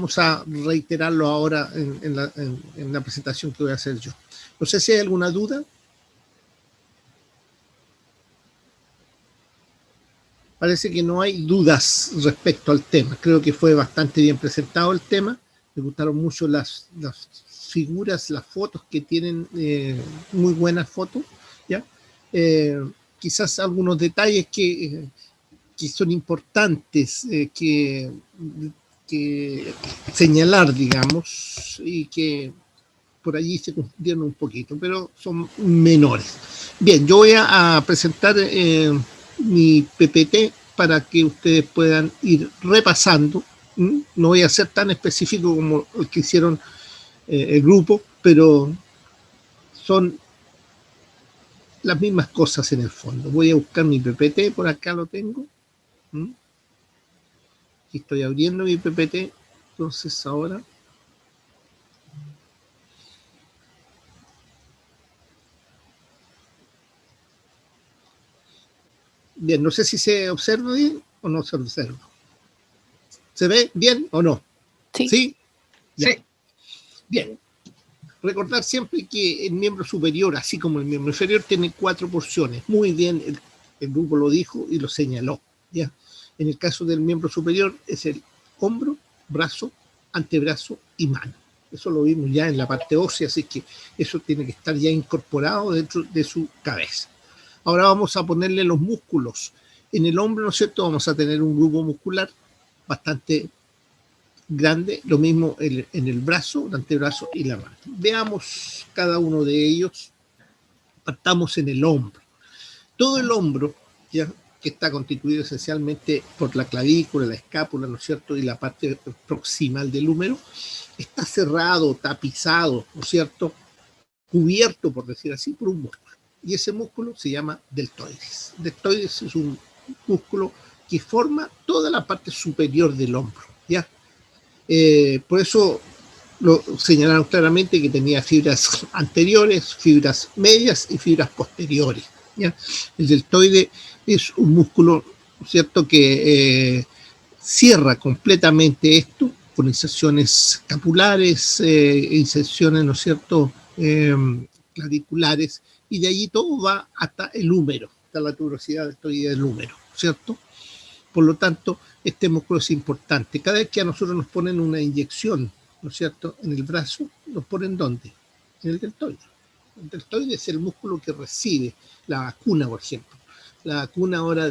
cosa reiterarlo ahora en la presentación que voy a hacer yo. No sé si hay alguna duda. Parece que no hay dudas respecto al tema. Creo que fue bastante bien presentado el tema. Me gustaron mucho las figuras, las fotos que tienen, muy buenas fotos, ¿ya? Quizás algunos detalles que son importantes que señalar, digamos, y que por allí se confundieron un poquito, pero son menores. Bien, yo voy a presentar mi PPT para que ustedes puedan ir repasando. No voy a ser tan específico como el que hicieron el grupo, pero son las mismas cosas en el fondo. Voy a buscar mi PPT, por acá lo tengo. Aquí estoy abriendo mi PPT, entonces ahora... Bien, no sé si se observa bien o no se observa. ¿Se ve bien o no? Sí. ¿Sí? Ya. Sí. Bien. Recordar siempre que el miembro superior, así como el miembro inferior, tiene 4 porciones. Muy bien, el grupo lo dijo y lo señaló. ¿Ya? En el caso del miembro superior es el hombro, brazo, antebrazo y mano. Eso lo vimos ya en la parte ósea, así que eso tiene que estar ya incorporado dentro de su cabeza. Ahora vamos a ponerle los músculos. En el hombro, ¿no es cierto? Vamos a tener un grupo muscular bastante grande, lo mismo en el brazo, el antebrazo y la mano. Veamos cada uno de ellos. Partamos en el hombro. Todo el hombro, ya que está constituido esencialmente por la clavícula, la escápula, ¿no es cierto? Y la parte proximal del húmero, está cerrado, tapizado, ¿no es cierto? Cubierto, por decir así, por un músculo. Y ese músculo se llama deltoides. Deltoides es un músculo que forma toda la parte superior del hombro, ¿ya? Por eso lo señalaron claramente que tenía fibras anteriores, fibras medias y fibras posteriores, ¿ya? El deltoide es un músculo, ¿cierto?, que cierra completamente esto con inserciones capulares, inserciones, ¿no es cierto?, claviculares, y de allí todo va hasta el húmero, hasta la tuberosidad deltoide del húmero, ¿cierto? Por lo tanto, este músculo es importante. Cada vez que a nosotros nos ponen una inyección, ¿no es cierto?, en el brazo, ¿nos ponen dónde? En el deltoide. El deltoide es el músculo que recibe la vacuna, por ejemplo. La vacuna ahora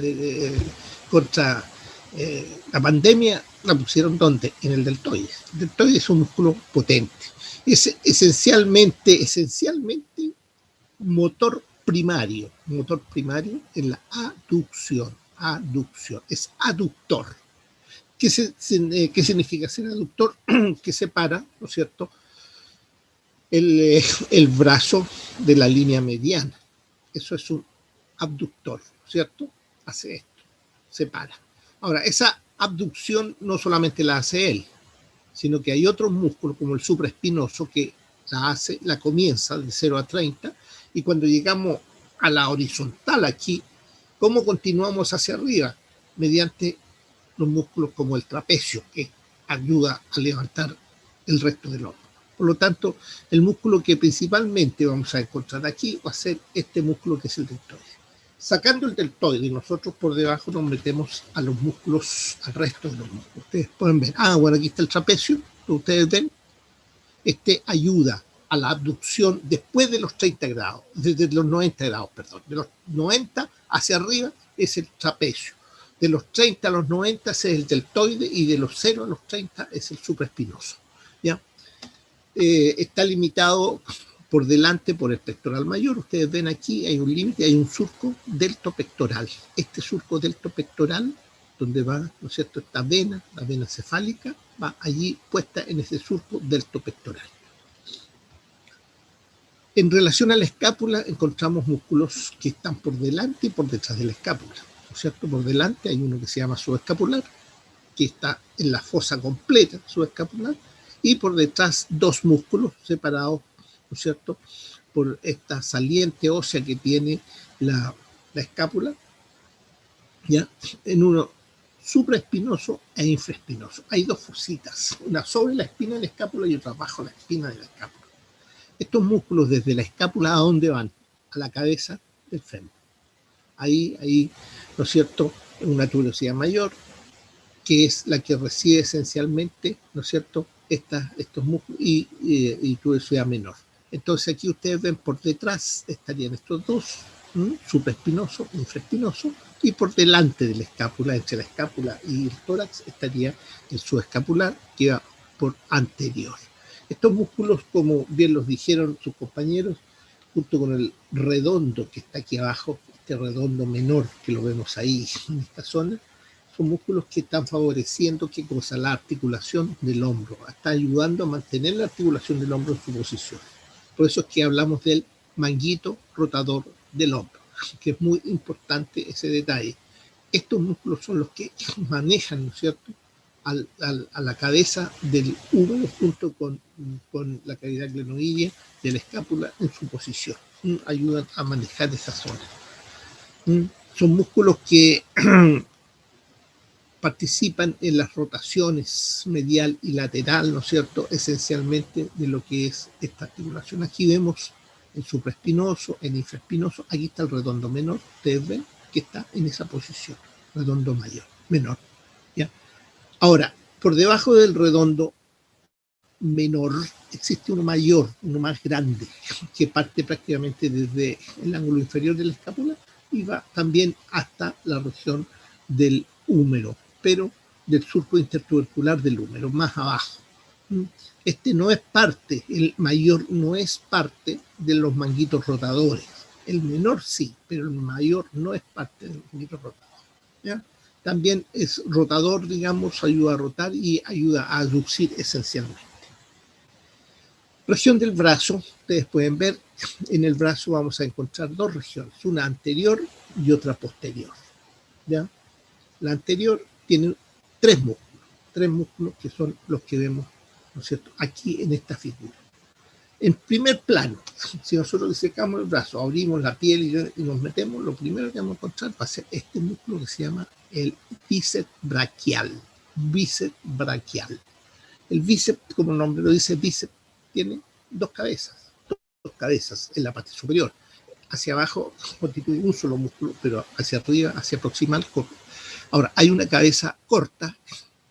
contra la pandemia la pusieron ¿dónde? En el deltoide. El deltoide es un músculo potente. Es esencialmente motor primario en la aducción, es aductor. ¿Qué significa ser aductor? Que separa, ¿no es cierto?, el brazo de la línea mediana. Eso es un abductor, ¿cierto? Hace esto, separa. Ahora, esa abducción no solamente la hace él, sino que hay otros músculos como el supraespinoso que la comienza de 0 a 30, y cuando llegamos a la horizontal aquí, ¿cómo continuamos hacia arriba? Mediante los músculos como el trapecio, que ayuda a levantar el resto del hombro. Por lo tanto, el músculo que principalmente vamos a encontrar aquí va a ser este músculo que es el deltoide. Sacando el deltoide y nosotros por debajo nos metemos a los músculos, al resto de los músculos. Ustedes pueden ver, bueno, aquí está el trapecio, ustedes ven, este ayuda a la abducción después de los 30 grados, desde los 90 grados, perdón, de los 90 hacia arriba es el trapecio, de los 30 a los 90 es el deltoide y de los 0 a los 30 es el supraespinoso, ¿ya? Está limitado por delante por el pectoral mayor. Ustedes ven aquí, hay un límite, hay un surco deltopectoral. Este surco deltopectoral, donde va, ¿no es cierto?, esta vena, la vena cefálica, va allí puesta en ese surco deltopectoral. En relación a la escápula, encontramos músculos que están por delante y por detrás de la escápula, ¿no es cierto? Por delante hay uno que se llama subescapular, que está en la fosa completa subescapular, y por detrás 2 músculos separados, ¿no es cierto?, por esta saliente ósea que tiene la escápula, ¿ya? En uno supraespinoso e infraespinoso. Hay dos fositas, una sobre la espina de la escápula y otra bajo la espina de la escápula. Estos músculos desde la escápula, ¿a dónde van? A la cabeza del fémur. Ahí, ¿no es cierto?, una tuberosidad mayor, que es la que recibe esencialmente, ¿no es cierto?, estos músculos y tuberosidad menor. Entonces aquí ustedes ven por detrás estarían estos dos, supraespinoso, infraespinoso, y por delante de la escápula, entre la escápula y el tórax, estaría el subescapular, que va por anterior. Estos músculos, como bien los dijeron sus compañeros, junto con el redondo que está aquí abajo, este redondo menor que lo vemos ahí en esta zona, son músculos que están favoreciendo ¿qué cosa? La articulación del hombro, está ayudando a mantener la articulación del hombro en su posición. Por eso es que hablamos del manguito rotador del hombro, que es muy importante ese detalle. Estos músculos son los que manejan, ¿no es cierto?, a la cabeza del húmero junto con la cavidad glenoidea de la escápula en su posición. Ayudan a manejar esa zona. Son músculos que participan en las rotaciones medial y lateral, ¿no es cierto?, esencialmente de lo que es esta articulación. Aquí vemos el supraespinoso, el infraespinoso, aquí está el redondo menor, ustedes ven que está en esa posición, redondo menor, ¿ya? Ahora, por debajo del redondo menor existe uno mayor, uno más grande, que parte prácticamente desde el ángulo inferior de la escápula y va también hasta la región del húmero, pero del surco intertubercular del húmero, más abajo. Este no es parte, el mayor no es parte de los manguitos rotadores. El menor sí, pero el mayor no es parte de los manguitos rotadores, ¿ya? También es rotador, digamos, ayuda a rotar y ayuda a aducir esencialmente. Región del brazo, ustedes pueden ver, en el brazo vamos a encontrar dos regiones, una anterior y otra posterior, ¿ya? La anterior tiene tres músculos que son los que vemos, ¿no es cierto?, aquí en esta figura. En primer plano, si nosotros disecamos el brazo, abrimos la piel y nos metemos, lo primero que vamos a encontrar va a ser este músculo que se llama el bíceps braquial. Bíceps braquial. El bíceps, como el nombre lo dice, bíceps tiene dos cabezas en la parte superior. Hacia abajo constituye un solo músculo, pero hacia arriba, hacia proximal, corto. Ahora, hay una cabeza corta,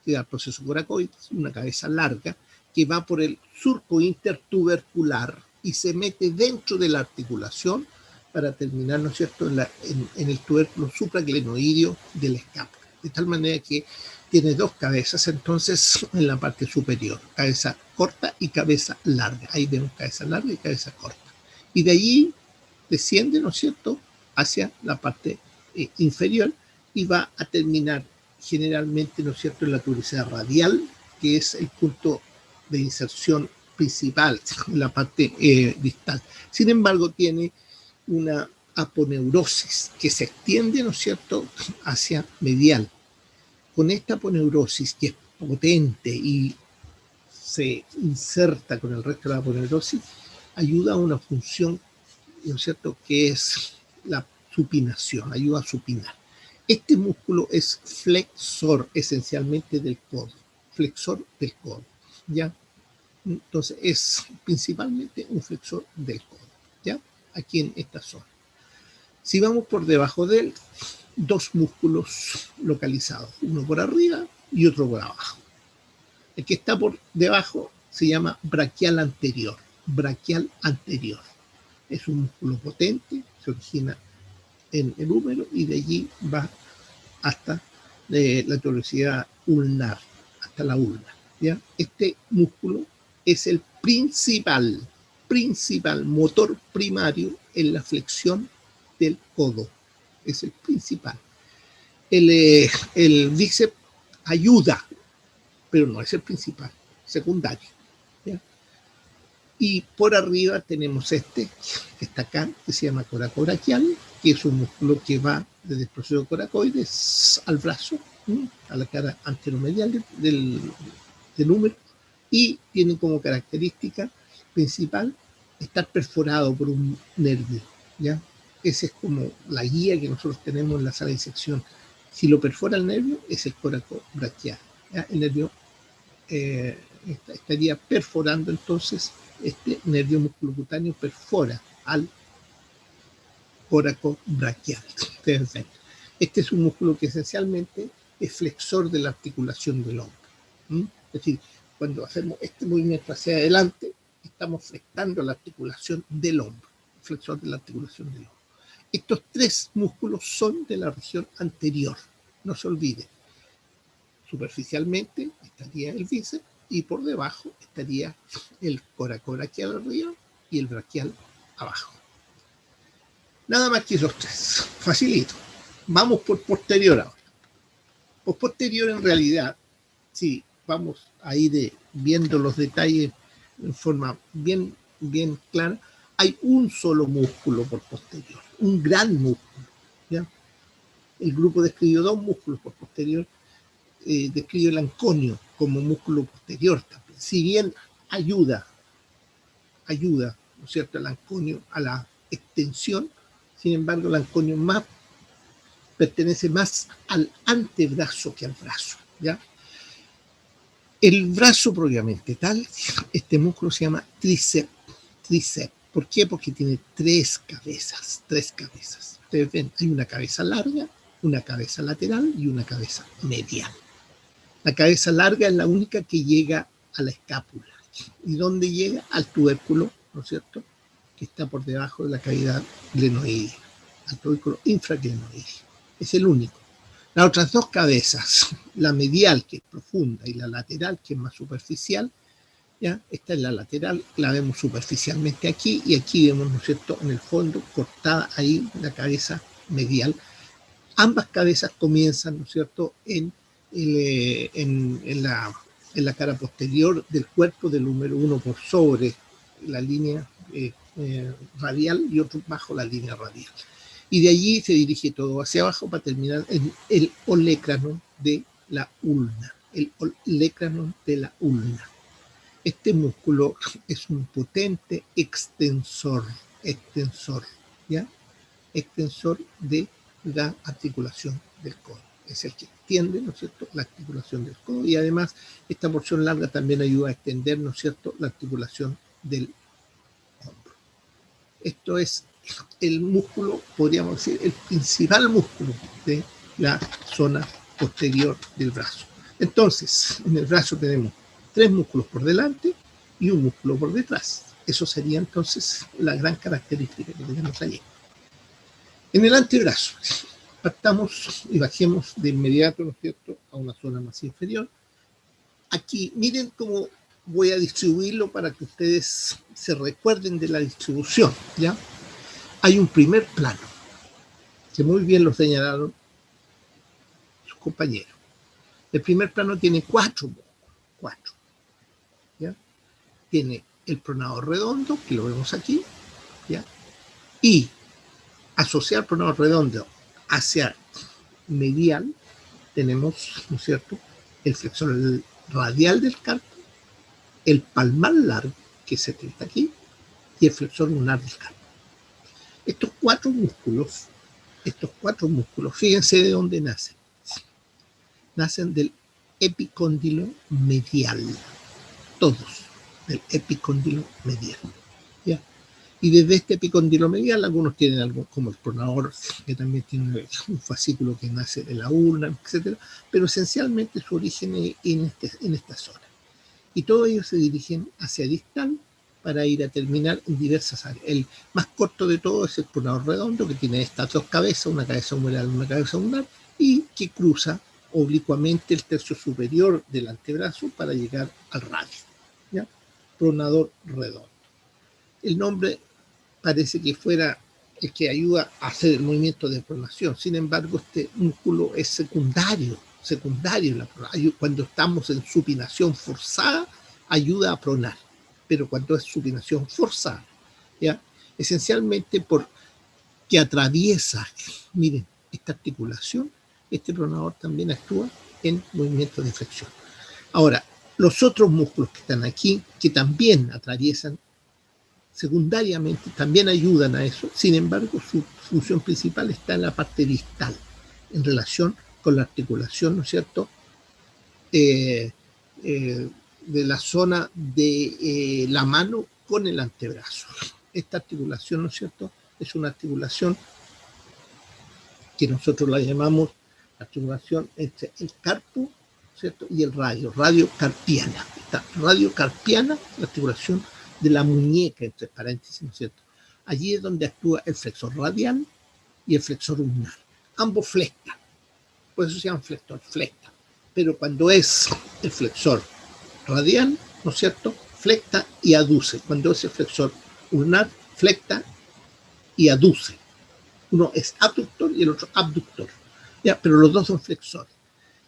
que da el proceso coracoides, una cabeza larga, que va por el surco intertubercular y se mete dentro de la articulación para terminar, ¿no es cierto?, en el tubérculo supraglenoideo de la escápula. De tal manera que tiene dos cabezas, entonces, en la parte superior, cabeza corta y cabeza larga. Ahí vemos cabeza larga y cabeza corta. Y de allí desciende, ¿no es cierto?, hacia la parte inferior y va a terminar generalmente, ¿no es cierto?, en la tuberosidad radial, que es el punto de inserción principal, en la parte distal. Sin embargo, tiene una aponeurosis que se extiende, ¿no es cierto?, hacia medial. Con esta aponeurosis, que es potente y se inserta con el resto de la aponeurosis, ayuda a una función, ¿no es cierto?, que es la supinación, ayuda a supinar. Este músculo es flexor esencialmente del codo, flexor del codo, ¿ya? Entonces es principalmente un flexor del codo, ¿ya? Aquí en esta zona. Si vamos por debajo de él, dos músculos localizados, uno por arriba y otro por abajo. El que está por debajo se llama braquial anterior, braquial anterior. Es un músculo potente, se origina en el húmero y de allí va hasta la tuberosidad ulnar, hasta la ulna, ¿ya? Este músculo es el principal motor primario en la flexión del codo. Es el principal. El bíceps ayuda, pero no es el principal, secundario, ¿ya? Y por arriba tenemos este, que está acá, que se llama coracobraquial, que es un músculo que va desde el proceso coracoides al brazo, a la cara anteromedial del húmero, y tiene como característica principal estar perforado por un nervio, ¿ya? Esa es como la guía que nosotros tenemos en la sala de disección. Si lo perfora el nervio, es el coracobraquial. El nervio estaría perforando entonces este nervio musculocutáneo, perfora al coracobraquial. Este es un músculo que esencialmente es flexor de la articulación del hombro. Es decir, cuando hacemos este movimiento hacia adelante, estamos flexando la articulación del hombro, flexor de la articulación del hombro. Estos tres músculos son de la región anterior, no se olviden. Superficialmente estaría el bíceps y por debajo estaría el coracobraquial arriba y el braquial abajo. Nada más que esos tres, facilito. Vamos por posterior ahora. Por posterior, en realidad, sí, vamos a ir viendo los detalles en forma bien clara. Hay un solo músculo por posterior, un gran músculo, ¿ya? El grupo describió dos músculos por posterior, describió el anconio como músculo posterior también. Si bien ayuda, ¿no es cierto?, el anconio a la extensión, sin embargo, el anconio pertenece más al antebrazo que al brazo, ¿ya? El brazo propiamente tal, este músculo se llama tríceps. ¿Por qué? Porque tiene tres cabezas. Ustedes ven, hay una cabeza larga, una cabeza lateral y una cabeza medial. La cabeza larga es la única que llega a la escápula. ¿Y dónde llega? Al tubérculo, ¿no es cierto?, que está por debajo de la cavidad glenoidea, al tubérculo infraglenoideo. Es el único. Las otras dos cabezas, la medial, que es profunda, y la lateral, que es más superficial, ¿ya? Esta es la lateral, la vemos superficialmente aquí, y aquí vemos, ¿no es cierto?, en el fondo, cortada ahí la cabeza medial. Ambas cabezas comienzan, ¿no es cierto?, en la cara posterior del cuerpo del húmero, uno por sobre la línea radial y otro bajo la línea radial. Y de allí se dirige todo hacia abajo para terminar en el olecranon de la ulna. El olecranon de la ulna. Este músculo es un potente extensor, ¿ya? Extensor de la articulación del codo. Es el que extiende, ¿no es cierto?, la articulación del codo, y además esta porción larga también ayuda a extender, ¿no es cierto?, la articulación del hombro. Esto es el músculo, podríamos decir, el principal músculo de la zona posterior del brazo. Entonces, en el brazo tenemos tres músculos por delante y un músculo por detrás. Eso sería entonces la gran característica que tenemos allí. En el antebrazo, partamos y bajemos de inmediato, ¿no es cierto?, a una zona más inferior. Aquí, miren cómo voy a distribuirlo para que ustedes se recuerden de la distribución, ¿ya? Hay un primer plano, que muy bien lo señalaron sus compañeros. El primer plano tiene cuatro, ¿ya? Tiene el pronador redondo, que lo vemos aquí, ¿ya? Y asociar pronador redondo hacia medial, tenemos, ¿no es cierto?, el flexor radial del carpo, el palmar largo, que se trata aquí, y el flexor lunar del carpo. Estos cuatro músculos, fíjense de dónde nacen. Nacen del epicóndilo medial, todos del epicóndilo medial, ¿ya? Y desde este epicóndilo medial, algunos tienen algo como el pronador, que también tiene un fascículo que nace de la ulna, etcétera, pero esencialmente su origen es en esta zona. Y todos ellos se dirigen hacia distal para ir a terminar en diversas áreas. El más corto de todos es el pronador redondo, que tiene estas dos cabezas, una cabeza humeral y una cabeza ulnar, y que cruza oblicuamente el tercio superior del antebrazo para llegar al radio, ¿ya? Pronador redondo. El nombre parece que fuera el que ayuda a hacer el movimiento de pronación. Sin embargo, este músculo es secundario. Cuando estamos en supinación forzada, ayuda a pronar. Pero cuando es supinación forzada, ¿ya?, esencialmente porque atraviesa, miren, esta articulación, este pronador también actúa en movimiento de flexión. Ahora, los otros músculos que están aquí, que también atraviesan secundariamente, también ayudan a eso. Sin embargo, su función principal está en la parte distal, en relación con la articulación, ¿no es cierto?, de la zona de la mano con el antebrazo. Esta articulación, ¿no es cierto?, es una articulación que nosotros la llamamos articulación entre el carpo, ¿cierto?, y el radio, radiocarpiana. Esta radiocarpiana, la articulación de la muñeca, entre paréntesis, ¿no es cierto? Allí es donde actúa el flexor radial y el flexor ulnar. Ambos flectan, por eso se llaman flectan. Pero cuando es el flexor radial, ¿no es cierto?, flecta y aduce. Cuando es el flexor ulnar, flecta y aduce. Uno es abductor y el otro abductor. Ya, pero los dos son flexores.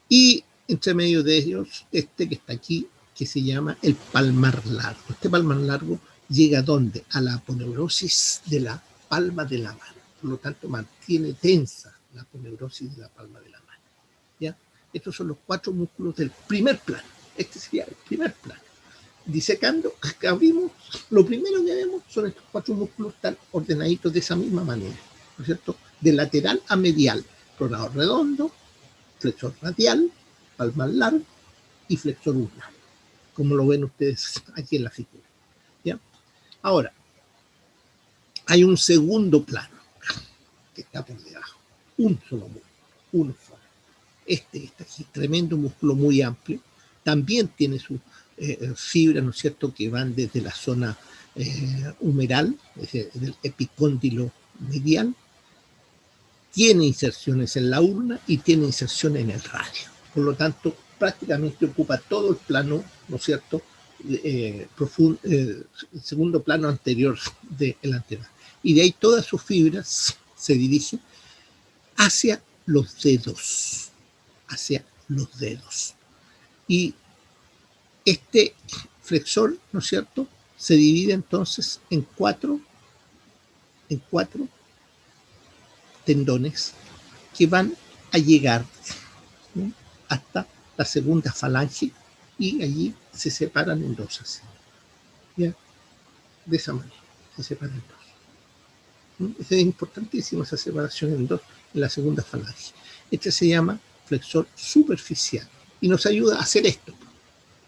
Y entre medio de ellos, este que está aquí, que se llama el palmar largo. Este palmar largo llega ¿a dónde? A la aponeurosis de la palma de la mano. Por lo tanto, mantiene tensa la aponeurosis de la palma de la mano. ¿Ya? Estos son los 4 músculos del primer plano. Este sería el primer plano. Disecando, abrimos, lo primero que vemos son estos 4 músculos tan ordenaditos de esa misma manera, ¿no es cierto? De lateral a medial, pronador redondo, flexor radial, palmar largo y flexor ulnar, como lo ven ustedes aquí en la figura. ¿Ya? Ahora, hay un segundo plano que está por debajo, un solo músculo, uno solo. Este está aquí, tremendo músculo muy amplio, también tiene sus fibras, ¿no es cierto?, que van desde la zona humeral, desde el epicóndilo medial, tiene inserciones en la urna y tiene inserciones en el radio. Por lo tanto, prácticamente ocupa todo el plano, ¿no es cierto?, el segundo plano anterior del antebrazo. Y de ahí todas sus fibras se dirigen hacia los dedos, Y este flexor, ¿no es cierto?, se divide entonces en cuatro tendones que van a llegar, ¿no?, hasta la segunda falange y allí se separan en dos así. ¿Ya? De esa manera, se separan en dos. ¿No? Es importantísima esa separación en dos en la segunda falange. Este se llama flexor superficial y nos ayuda a hacer esto,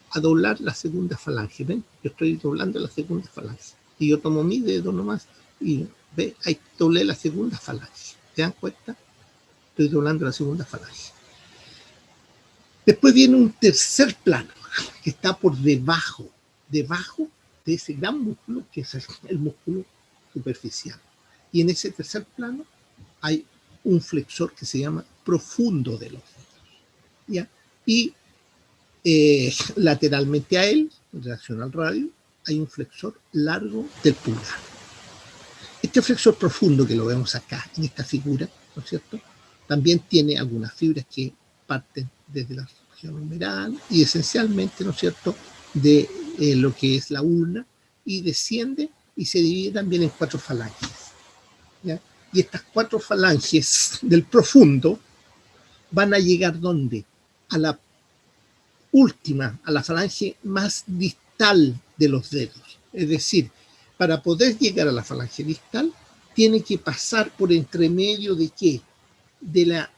a doblar la segunda falange. ¿Ven? Yo estoy doblando la segunda falange y yo tomo mi dedo nomás y ve, ahí doblé la segunda falange. ¿Se dan cuenta? Estoy doblando la segunda falange. Después viene un tercer plano que está por debajo de ese gran músculo que es el músculo superficial. Y en ese tercer plano hay un flexor que se llama profundo de los dedos. ¿Ya? Y lateralmente a él, en relación al radio, hay un flexor largo del pulgar. Este flexor profundo que lo vemos acá en esta figura, ¿no es cierto?, también tiene algunas fibras que parten desde la región humeral y esencialmente, ¿no es cierto?, de lo que es la ulna y desciende y se divide también en 4 falanges. ¿Ya? Y estas 4 falanges del profundo van a llegar ¿dónde? A la última, a la falange más distal de los dedos. Es decir, para poder llegar a la falange distal, tiene que pasar por entre medio de ¿qué? De la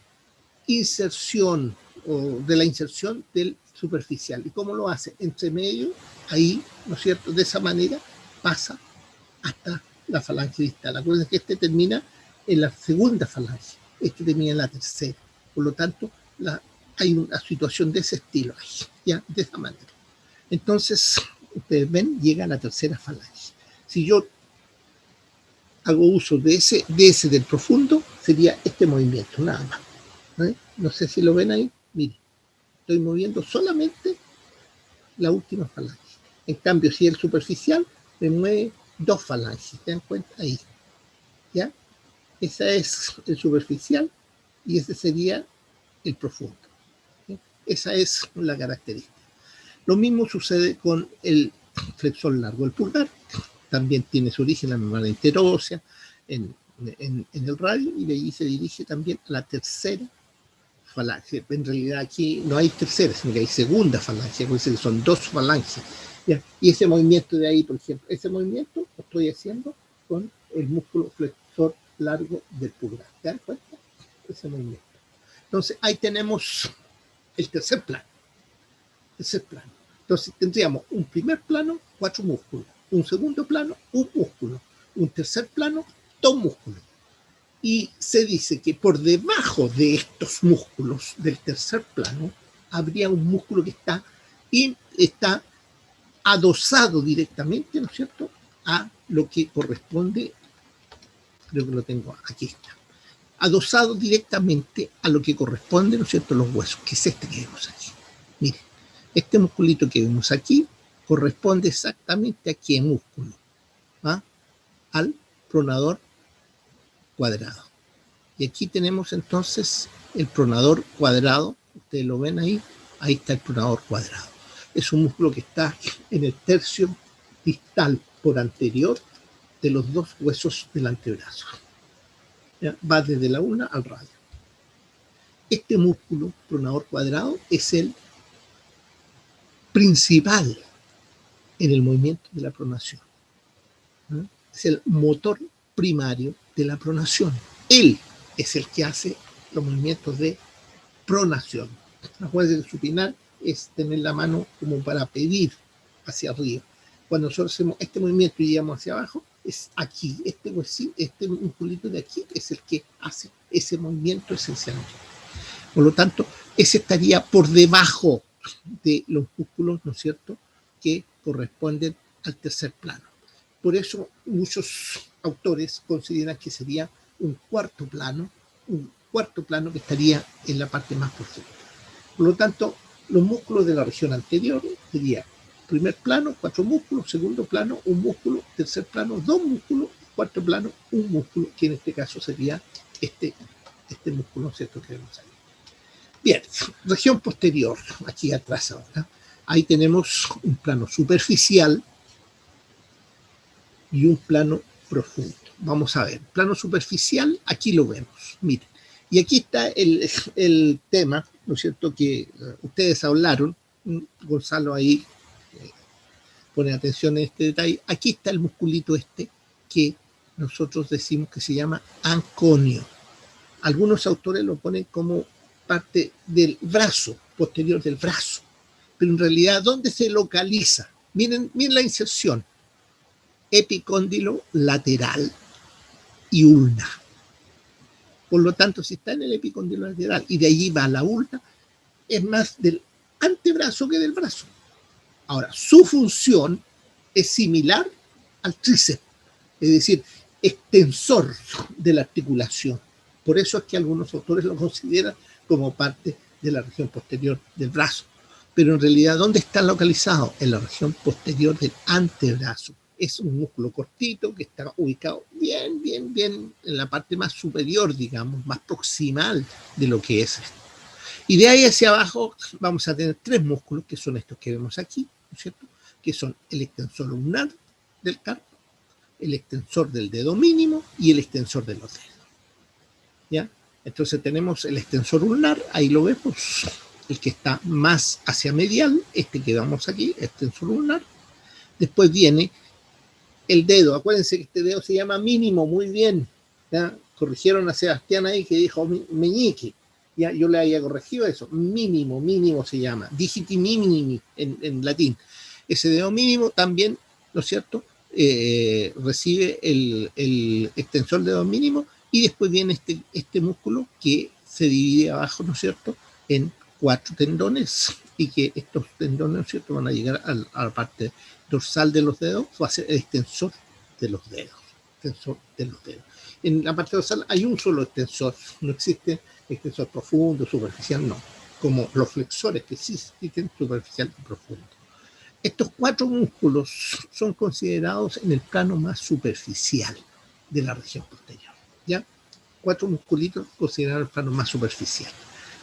inserción o de la inserción del superficial. ¿Y cómo lo hace? Entre medio, ahí, ¿no es cierto? De esa manera pasa hasta la falange distal. Acuérdense que este termina en la segunda falange, este termina en la tercera. Por lo tanto, hay una situación de ese estilo ahí, ¿ya? De esa manera. Entonces, ustedes ven, llega a la tercera falange. Si yo hago uso de ese del profundo, sería este movimiento, nada más. No sé si lo ven ahí. Miren, estoy moviendo solamente la última falange. En cambio, si el superficial me mueve 2 falanges, ¿te dan cuenta? Ahí. ¿Ya? Esa es el superficial y ese sería el profundo. ¿Sí? Esa es la característica. Lo mismo sucede con el flexor largo del pulgar. También tiene su origen en la membrana interósea, en el radio, y de ahí se dirige también a la tercera falange. En realidad aquí no hay tercera, sino que hay segunda falange, porque son 2 falanges. ¿Ya? Y ese movimiento de ahí, por ejemplo, ese movimiento lo estoy haciendo con el músculo flexor largo del pulgar. ¿Te das cuenta? Ese movimiento. Entonces ahí tenemos el tercer plano. Entonces tendríamos un primer plano, 4 músculos, un segundo plano, un músculo, un tercer plano, 2 músculos. Y se dice que por debajo de estos músculos del tercer plano habría un músculo que está adosado directamente, ¿no es cierto?, a lo que corresponde, creo que lo tengo, aquí está, adosado directamente a lo que corresponde, ¿no es cierto?, los huesos, que es este que vemos aquí. Miren, este musculito que vemos aquí corresponde exactamente a qué músculo, ¿ah? Al pronador cuadrado. Y aquí tenemos entonces el pronador cuadrado, ustedes lo ven ahí, ahí está el pronador cuadrado. Es un músculo que está en el tercio distal por anterior de los 2 huesos del antebrazo. ¿Ya? Va desde la ulna al radio. Este músculo pronador cuadrado es el principal en el movimiento de la pronación. ¿Ya? Es el motor primario de la pronación. Él es el que hace los movimientos de pronación. Acuérdense que supinar es tener la mano como para pedir hacia arriba. Cuando nosotros hacemos este movimiento y llegamos hacia abajo, es aquí, este musculito de aquí es el que hace ese movimiento esencialmente. Por lo tanto, ese estaría por debajo de los músculos, ¿no es cierto?, que corresponden al tercer plano. Por eso muchos autores consideran que sería un cuarto plano que estaría en la parte más profunda. Por lo tanto, los músculos de la región anterior sería primer plano, 4 músculos, segundo plano, 1 músculo, tercer plano, 2 músculos, cuarto plano, 1 músculo, que en este caso sería este músculo, ¿cierto?, que vemos ahí. Bien, región posterior, aquí atrás ahora. Ahí tenemos un plano superficial y un plano profundo. Vamos a ver, plano superficial, aquí lo vemos, miren. Y aquí está el tema, ¿no es cierto?, que ustedes hablaron, Gonzalo ahí pone atención en este detalle. Aquí está el musculito que nosotros decimos que se llama anconio. Algunos autores lo ponen como parte del brazo, posterior del brazo. Pero en realidad, ¿dónde se localiza? Miren la inserción. Epicóndilo lateral y ulna. Por lo tanto, si está en el epicóndilo lateral y de allí va a la ulna, es más del antebrazo que del brazo. Ahora, su función es similar al tríceps, es decir, extensor de la articulación. Por eso es que algunos autores lo consideran como parte de la región posterior del brazo. Pero en realidad, ¿dónde está localizado? En la región posterior del antebrazo. Es un músculo cortito que está ubicado bien en la parte más superior, digamos, más proximal de lo que es esto. Y de ahí hacia abajo vamos a tener 3 músculos, que son estos que vemos aquí, ¿no es cierto?, que son el extensor ulnar del carpo, el extensor del dedo mínimo y el extensor de los dedos. ¿Ya? Entonces tenemos el extensor ulnar, ahí lo vemos, el que está más hacia medial, este que vemos aquí, extensor ulnar. Después viene el dedo, acuérdense que este dedo se llama mínimo, muy bien, ¿ya? Corrigieron a Sebastián ahí que dijo meñique. Ya, yo le había corregido eso, mínimo se llama, digiti minimi en latín. Ese dedo mínimo también, ¿no es cierto?, recibe el extensor del dedo mínimo, y después viene este músculo que se divide abajo, ¿no es cierto?, en 4 tendones, y que estos tendones, ¿no es cierto?, van a llegar a la parte dorsal de los dedos, va a ser el extensor de los dedos. En la parte dorsal hay un solo extensor, no existe extensor profundo, superficial, no, como los flexores que sí existen, superficial y profundo. Estos 4 músculos son considerados en el plano más superficial de la región posterior, ¿ya? 4 musculitos considerados en el plano más superficial.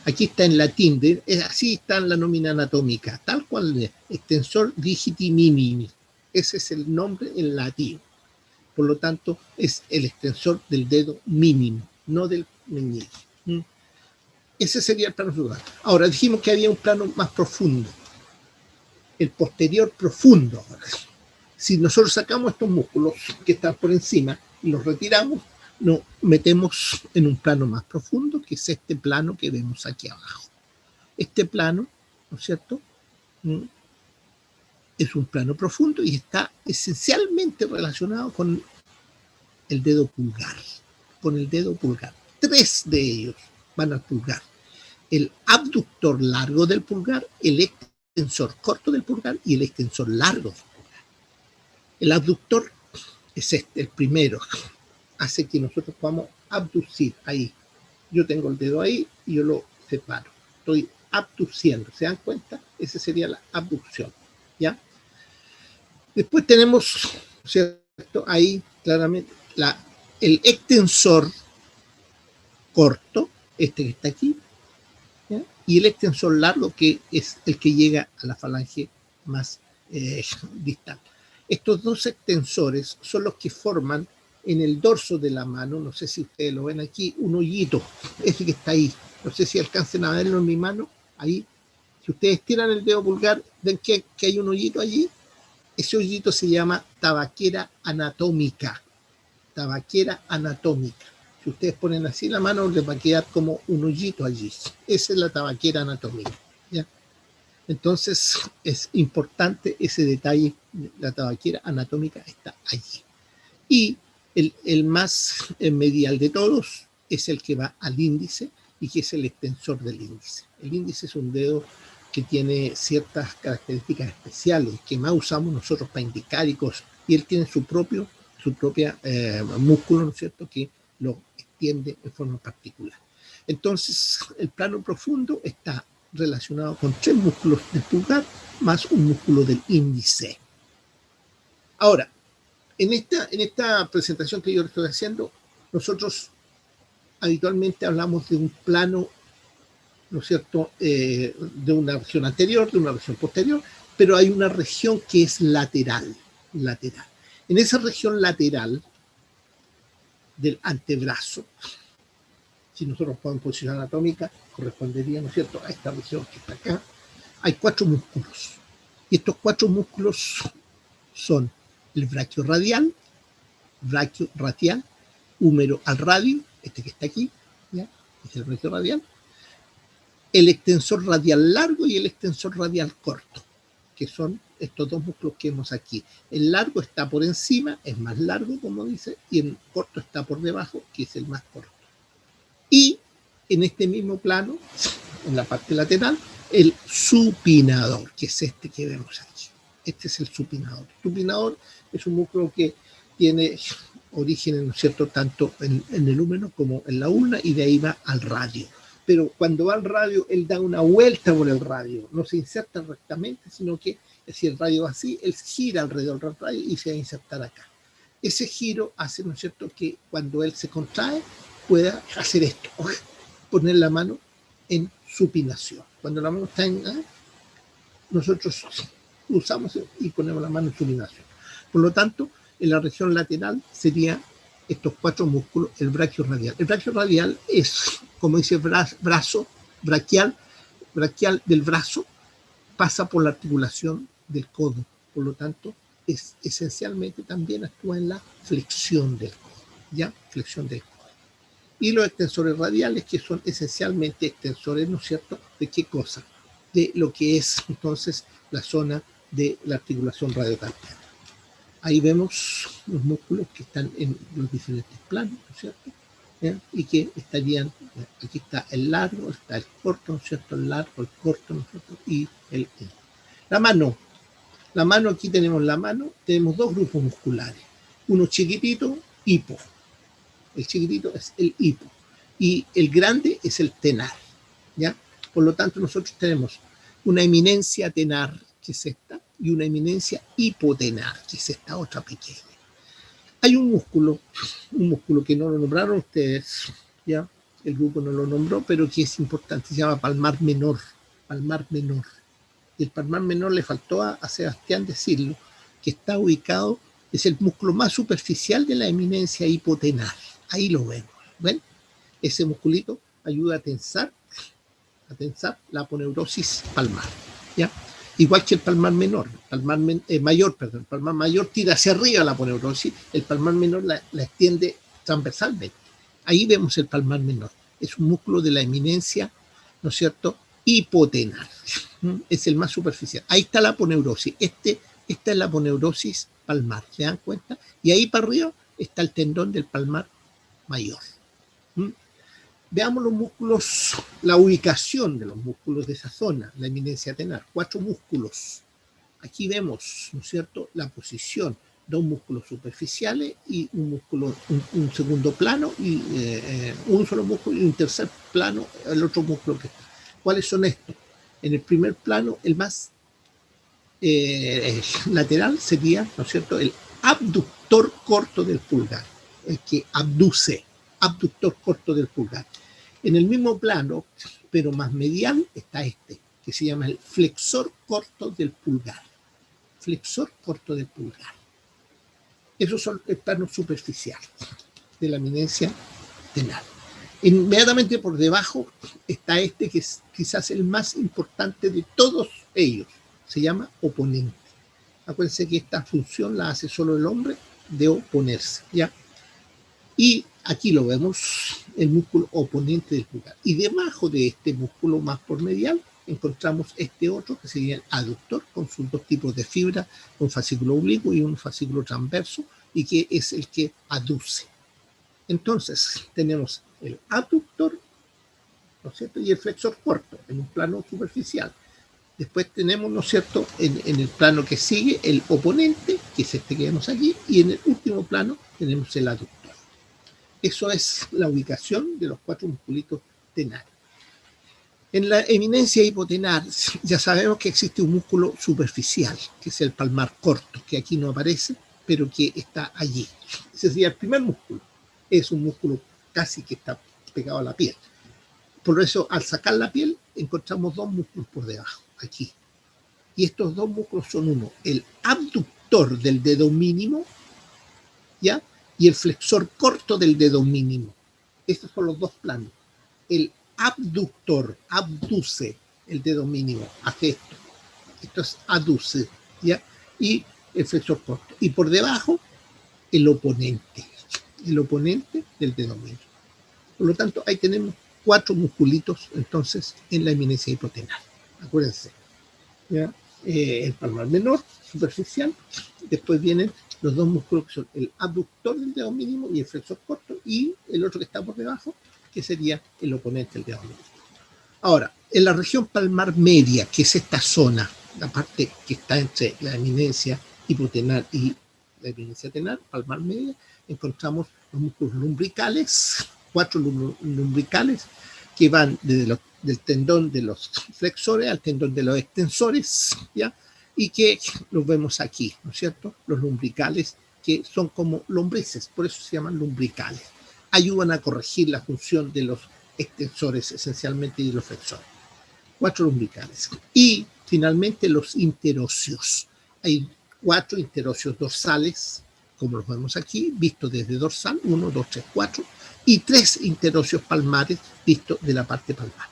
Aquí está en latín, así está en la nómina anatómica, tal cual, extensor digiti minimi. Ese es el nombre en latín. Por lo tanto, es el extensor del dedo mínimo, no del meñique. Ese sería el plano superior. Ahora, dijimos que había un plano más profundo, el posterior profundo. Ahora, si nosotros sacamos estos músculos que están por encima y los retiramos, nos metemos en un plano más profundo, que es este plano que vemos aquí abajo. Este plano, ¿no es cierto?, es un plano profundo y está esencialmente relacionado con el dedo pulgar. Con el dedo pulgar. 3 de ellos van al pulgar. El abductor largo del pulgar, el extensor corto del pulgar y el extensor largo del pulgar. El abductor es este, el primero. Hace que nosotros podamos abducir ahí. Yo tengo el dedo ahí y yo lo separo. Estoy abduciendo. ¿Se dan cuenta? Esa sería la abducción. ¿Ya? Después tenemos, ¿cierto?, ahí claramente el extensor corto, este que está aquí, ¿ya?, y el extensor largo, que es el que llega a la falange más distal. Estos dos extensores son los que forman en el dorso de la mano, no sé si ustedes lo ven aquí, un hoyito, ese que está ahí. No sé si alcancen a verlo en mi mano, ahí. Si ustedes tiran el dedo pulgar, ven que hay un hoyito allí. Ese hoyito se llama tabaquera anatómica. Tabaquera anatómica. Si ustedes ponen así la mano, les va a quedar como un hoyito allí. Esa es la tabaquera anatómica, ¿ya? Entonces, es importante ese detalle. La tabaquera anatómica está allí. Y el más medial de todos es el que va al índice y que es el extensor del índice. El índice es un dedo que tiene ciertas características especiales que más usamos nosotros para indicar y cosas. Y él tiene su propia músculo, ¿no es cierto?, que lo extiende en forma particular. Entonces, el plano profundo está relacionado con 3 músculos del pulgar más un músculo del índice. Ahora, en esta presentación que yo estoy haciendo, nosotros habitualmente hablamos de un plano, ¿no es cierto?, de una región anterior, de una región posterior, pero hay una región que es lateral. En esa región lateral del antebrazo, si nosotros podemos posición anatómica, correspondería, ¿no es cierto?, a esta región que está acá, hay 4 músculos. Y estos 4 músculos son el braquio radial, húmero al radio, este que está aquí, ¿ya?, es el braquio radial, el extensor radial largo y el extensor radial corto, que son estos 2 músculos que vemos aquí. El largo está por encima, es más largo, como dice, y el corto está por debajo, que es el más corto. Y en este mismo plano, en la parte lateral, el supinador, que es este que vemos aquí. Este es el supinador. El supinador es un músculo que tiene origen, ¿no es cierto?, tanto en el húmero como en la ulna, y de ahí va al radio. Pero cuando va al radio, él da una vuelta por el radio, no se inserta rectamente, sino que si el radio va así, él gira alrededor del radio y se va a insertar acá. Ese giro hace, ¿no es cierto?, que cuando él se contrae, pueda hacer esto, poner la mano en supinación. Cuando la mano está en, nosotros usamos y ponemos la mano en supinación. Por lo tanto, en la región lateral sería estos 4 músculos, el braquio radial. El braquio radial es, como dice, brazo, braquial del brazo, pasa por la articulación del codo. Por lo tanto, es esencialmente también actúa en la flexión del codo, ¿ya? Flexión del codo. Y los extensores radiales, que son esencialmente extensores, ¿no es cierto?, ¿de qué cosa? De lo que es entonces la zona de la articulación radiocarpiana. Ahí vemos los músculos que están en los diferentes planos, ¿no es cierto?, y que estarían, aquí está el largo, está el corto, ¿no es cierto?, el largo, el corto, ¿no es cierto?, y la mano. La mano, aquí tenemos la mano, tenemos 2 grupos musculares, uno chiquitito, hipo. El chiquitito es el hipo y el grande es el tenar, ¿ya? Por lo tanto, nosotros tenemos una eminencia tenar, que es esta, y una eminencia hipotenar, que es esta otra pequeña. Hay un músculo que no lo nombraron ustedes, ¿ya? El grupo no lo nombró, pero que es importante, se llama palmar menor. Y el palmar menor le faltó a Sebastián decirlo, que está ubicado, es el músculo más superficial de la eminencia hipotenar. Ahí lo vemos, ¿ven? Ese musculito ayuda a tensar la aponeurosis palmar, ¿ya? Igual que el palmar menor, el palmar mayor tira hacia arriba la aponeurosis, el palmar menor la extiende transversalmente. Ahí vemos el palmar menor. Es un músculo de la eminencia, ¿no es cierto?, hipotenar. Es el más superficial. Ahí está la aponeurosis. Esta es la aponeurosis palmar, ¿se dan cuenta? Y ahí para arriba está el tendón del palmar mayor. Veamos los músculos, la ubicación de los músculos de esa zona, la eminencia tenar. 4 músculos. Aquí vemos, ¿no es cierto?, la posición, 2 músculos superficiales y un músculo, un segundo plano, y un solo músculo y un tercer plano, el otro músculo que está. ¿Cuáles son estos? En el primer plano, el más lateral sería, ¿no es cierto?, el abductor corto del pulgar, el que abduce, abductor corto del pulgar. En el mismo plano, pero más medial, está este, que se llama el flexor corto del pulgar. Flexor corto del pulgar. Esos son el plano superficial de la eminencia tenar. Inmediatamente por debajo está este, que es quizás el más importante de todos ellos. Se llama oponente. Acuérdense que esta función la hace solo el hombre, de oponerse, ¿ya? Y aquí lo vemos, el músculo oponente del pulgar. Y debajo de este músculo más por medial encontramos este otro, que sería el aductor, con sus 2 tipos de fibra, un fascículo oblicuo y un fascículo transverso, y que es el que aduce. Entonces, tenemos el abductor, ¿no es cierto?, y el flexor corto, en un plano superficial. Después tenemos, ¿no es cierto?, en el plano que sigue, el oponente, que es este que vemos aquí, y en el último plano tenemos el aductor. Eso es la ubicación de los 4 musculitos tenarios. En la eminencia hipotenar ya sabemos que existe un músculo superficial, que es el palmar corto, que aquí no aparece, pero que está allí. Ese sería el primer músculo. Es un músculo casi que está pegado a la piel. Por eso, al sacar la piel, encontramos 2 músculos por debajo, aquí. Y estos 2 músculos son uno, el abductor del dedo mínimo, ¿ya?, y el flexor corto del dedo mínimo. Estos son los 2 planos. El abductor abduce el dedo mínimo, hace esto. Esto es aduce, ¿ya? Y el flexor corto. Y por debajo, el oponente del dedo mínimo. Por lo tanto, ahí tenemos 4 musculitos, entonces, en la eminencia hipotenar. Acuérdense, ¿ya? El palmar menor, superficial, después vienen los 2 músculos que son el abductor del dedo mínimo y el flexor corto, y el otro que está por debajo, que sería el oponente del dedo mínimo. Ahora, en la región palmar media, que es esta zona, la parte que está entre la eminencia hipotenar y la eminencia tenar, palmar media, encontramos los músculos lumbricales, 4 lumbricales, que van desde del tendón de los flexores al tendón de los extensores, ¿ya?, y que los vemos aquí, ¿no es cierto? Los lumbricales, que son como lombrices, por eso se llaman lumbricales. Ayudan a corregir la función de los extensores esencialmente y de los flexores. 4 lumbricales. Y finalmente los interóseos. Hay 4 interóseos dorsales, como los vemos aquí, vistos desde dorsal, 1, 2, 3, 4, y 3 interóseos palmares vistos de la parte palmar.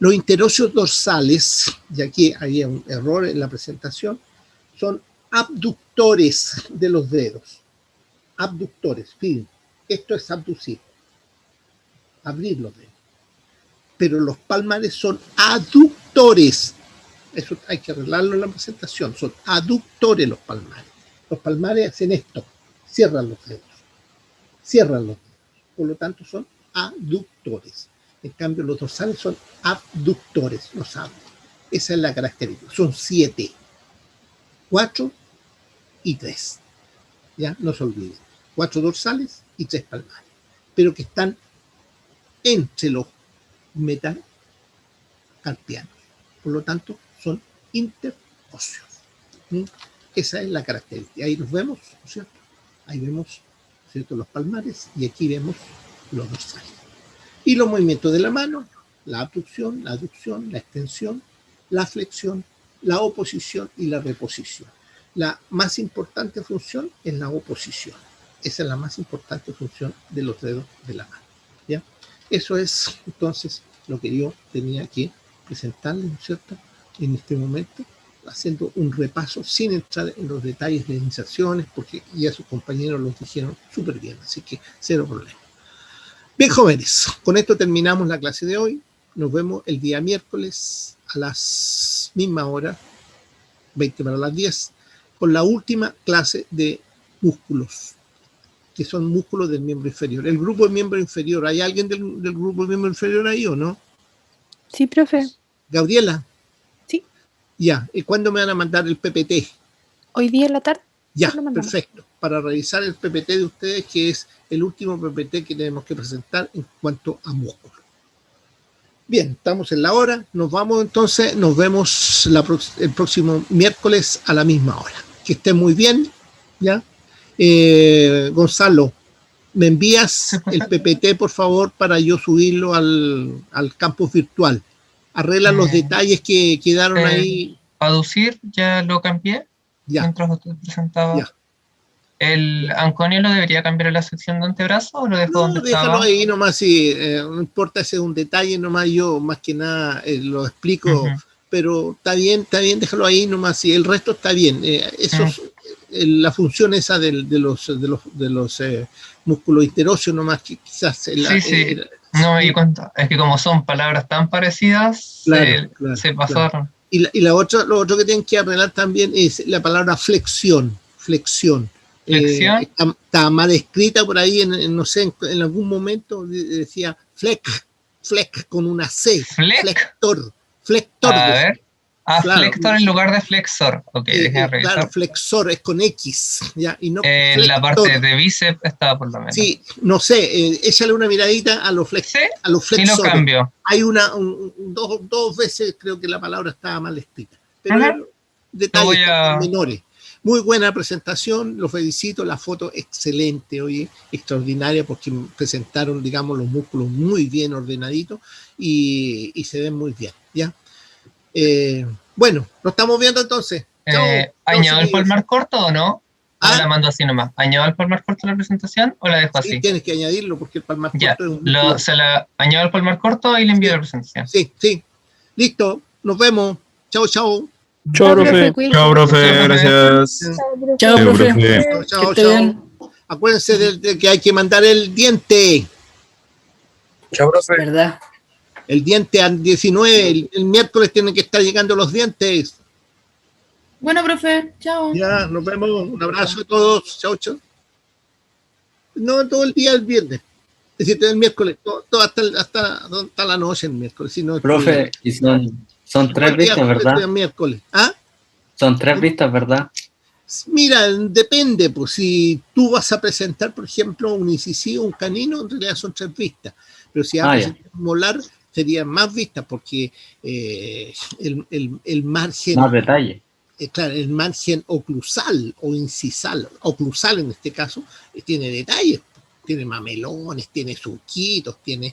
Los interóseos dorsales, y aquí había un error en la presentación, son abductores de los dedos. Abductores, fíjense, esto es abducir, abrir los dedos. Pero los palmares son aductores. Eso hay que arreglarlo en la presentación. Son aductores los palmares. Los palmares hacen esto, cierran los dedos. Cierran los dedos. Por lo tanto, son aductores. En cambio, los dorsales son abductores, los abren. Esa es la característica. Son 7, 4 y 3. Ya, no se olviden. 4 dorsales y 3 palmares. Pero que están entre los metacarpianos. Por lo tanto, son interóseos. Esa es la característica. Ahí los vemos, ¿no es cierto? Ahí vemos, ¿cierto?, los palmares, y aquí vemos los dorsales. Y los movimientos de la mano, la abducción, la aducción, la extensión, la flexión, la oposición y la reposición. La más importante función es la oposición. Esa es la más importante función de los dedos de la mano, ¿ya? Eso es, entonces, lo que yo tenía que presentarles, ¿no es cierto?, en este momento, haciendo un repaso sin entrar en los detalles de iniciaciones, porque ya sus compañeros los dijeron súper bien, así que cero problema. Bien, jóvenes, con esto terminamos la clase de hoy. Nos vemos el día miércoles a las mismas horas, 20 para las 10, con la última clase de músculos, que son músculos del miembro inferior. El grupo de miembro inferior, ¿hay alguien del grupo de miembro inferior ahí o no? Sí, profe. Gabriela. Sí. Ya, ¿y cuándo me van a mandar el PPT? Hoy día en la tarde. Ya, perfecto. Para revisar el PPT de ustedes, que es el último PPT que tenemos que presentar en cuanto a músculo. Bien, estamos en la hora. Nos vamos entonces. Nos vemos el próximo miércoles a la misma hora. Que estén muy bien. ¿Ya? Gonzalo, ¿me envías el PPT, por favor, para yo subirlo al campus virtual? Arregla los detalles que quedaron ahí. Paducir, ya lo cambié. Ya. Mientras usted presentaba. Ya. ¿El Anconio lo debería cambiar en la sección de antebrazo o lo dejo donde déjalo estaba? Ahí nomás, sí, no importa, ese es un detalle nomás, yo más que nada lo explico, pero está bien, déjalo ahí nomás, sí, el resto está bien. Eso es la función esa de los músculos interóseos nomás, que quizás... No me di cuenta, es que como son palabras tan parecidas, se pasaron. Claro. Y lo otro que tienen que arreglar también es la palabra flexión. ¿Flexión? Está mal escrita por ahí, no sé, en algún momento decía fleck con una C. Flector. A ver. Claro. Flector en lugar de flexor. Ok, déjame revisar. Claro, flexor es con X. ¿Ya? Y no en la parte de bíceps estaba por lo menos. Sí, no sé, échale una miradita a los flexores. Sí, lo cambio. Hay dos veces creo que la palabra estaba mal escrita. Pero detalles menores. Muy buena presentación, los felicito, la foto excelente, oye, extraordinaria, porque presentaron, digamos, los músculos muy bien ordenaditos y se ven muy bien, ¿ya? Bueno, nos estamos viendo entonces. ¿Añado el palmar corto o no? ¿O la mando así nomás? ¿Añado el palmar corto a la presentación o la dejo así? Tienes que añadirlo porque el palmar corto es un añado el palmar corto y le envío la presentación. Sí. Listo, nos vemos. Chao. Chao, profe. Chao, profe. Gracias. Chao, profe. Chao. Acuérdense de que hay que mandar el diente. Chao, profe. ¿Verdad? El diente al 19, el miércoles tienen que estar llegando los dientes. Bueno, profe. Chao. Ya, nos vemos. Un abrazo a todos. Chao. No, todo el día el viernes. Es decir, el miércoles. Todo hasta la noche el miércoles. Si no, profe, y son 3 vistas, ¿verdad? Miércoles. Son 3 vistas, ¿verdad? Mira, depende, pues si tú vas a presentar, por ejemplo, un incisivo, un canino, en realidad son 3 vistas, pero si vas a presentar un molar, serían más vistas, porque el margen... Más detalle. Claro, el margen oclusal o incisal, oclusal en este caso, tiene detalles. Tiene mamelones, tiene surquitos, tiene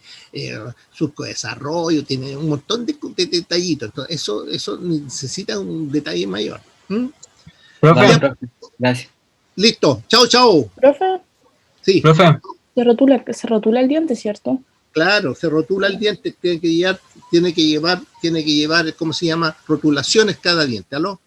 surco de desarrollo, tiene un montón de detallitos. Entonces, eso necesita un detalle mayor. Profe, gracias. Listo. Chao. Profe. Sí. Profe. Se rotula el diente, ¿cierto? Claro, se rotula el diente. Tiene que llevar, ¿cómo se llama? Rotulaciones cada diente. ¿Aló?